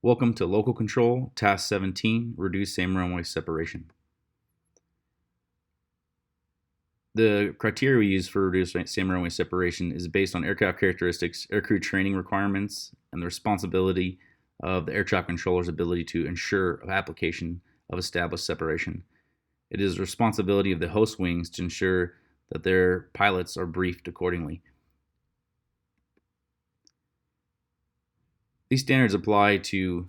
Welcome to Local Control, Task 17, Reduce Same Runway Separation. The criteria we use for reduced same runway separation is based on aircraft characteristics, aircrew training requirements, and the responsibility of the air traffic controller's ability to ensure application of established separation. It is the responsibility of the host wings to ensure that their pilots are briefed accordingly. These standards apply to,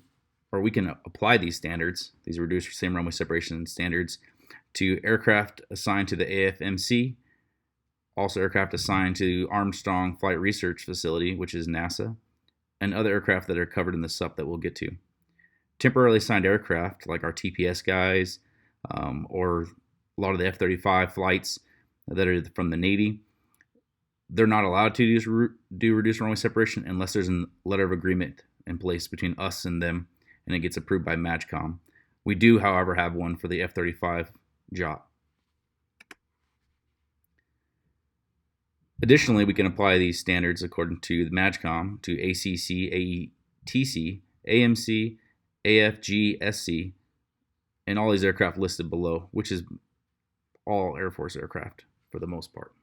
or we can apply these standards, these reduced same runway separation standards, to aircraft assigned to the AFMC, also aircraft assigned to Armstrong Flight Research Facility, which is NASA, and other aircraft that are covered in the SUP that we'll get to. Temporarily assigned aircraft, like our TPS guys, or a lot of the F-35 flights that are from the Navy, they're not allowed to do reduced runway separation unless there's a letter of agreement in place between us and them, and it gets approved by MAJCOM. We do, however, have one for the F-35 job. Additionally, we can apply these standards according to the MAJCOM to ACC, AETC, AMC, AFG, SC, and all these aircraft listed below, which is all Air Force aircraft for the most part.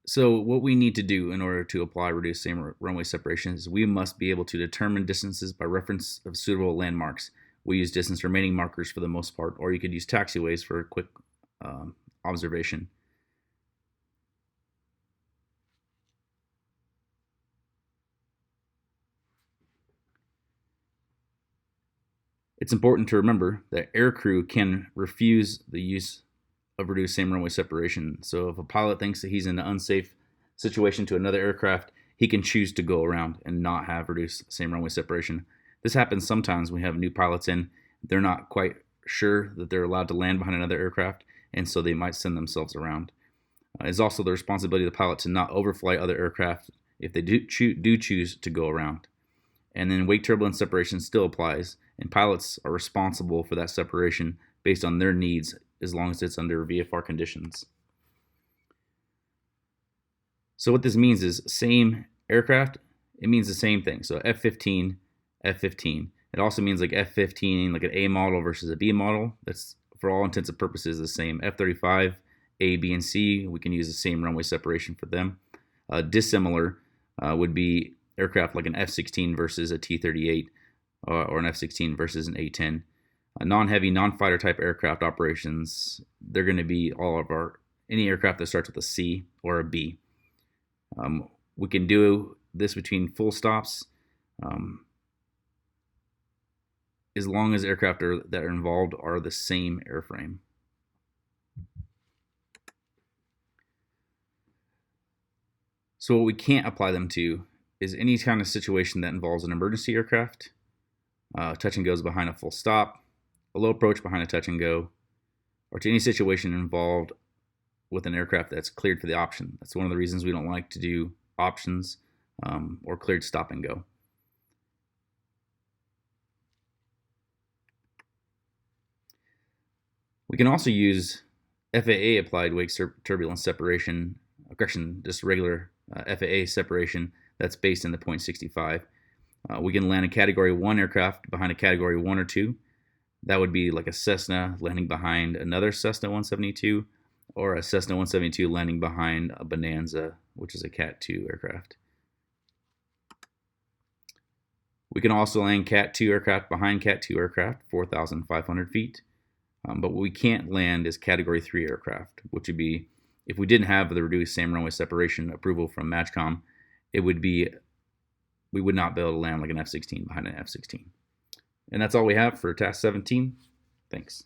So what we need to do in order to apply reduced same runway separation is we must be able to determine distances by reference of suitable landmarks. We use distance remaining markers for the most part, or you could use taxiways for a quick observation. It's important to remember that aircrew can refuse the use of reduced same runway separation. So if a pilot thinks that he's in an unsafe situation to another aircraft, he can choose to go around and not have reduced same runway separation. This happens sometimes when we have new pilots in. They're not quite sure that they're allowed to land behind another aircraft, and so they might send themselves around. It's also the responsibility of the pilot to not overfly other aircraft if they do choose to go around. And then wake turbulence separation still applies, and pilots are responsible for that separation based on their needs as long as it's under VFR conditions. So what this means is same aircraft, it means the same thing. So F-15, F-15. It also means like F-15, like an A model versus a B model. That's for all intents and purposes the same. F-35, A, B, and C, we can use the same runway separation for them. Dissimilar would be aircraft like an F-16 versus a T-38 or an F-16 versus an A-10. Non-heavy, non-fighter type aircraft operations, they're going to be any aircraft that starts with a C or a B. We can do this between full stops as long as aircraft that are involved are the same airframe. So what we can't apply them to is any kind of situation that involves an emergency aircraft, touch and goes behind a full stop, a low approach behind a touch and go, or to any situation involved with an aircraft that's cleared for the option. That's one of the reasons we don't like to do options or cleared stop and go. We can also use FAA applied wake turbulence separation, just regular FAA separation that's based in the 0.65. We can land a Category 1 aircraft behind a Category 1 or 2. That would be like a Cessna landing behind another Cessna 172, or a Cessna 172 landing behind a Bonanza, which is a Cat 2 aircraft. We can also land Cat 2 aircraft behind Cat 2 aircraft, 4,500 feet. But what we can't land is Category 3 aircraft, which would be, if we didn't have the reduced same runway separation approval from MAJCOM, we would not be able to land like an F-16 behind an F-16. And that's all we have for Task 17. Thanks.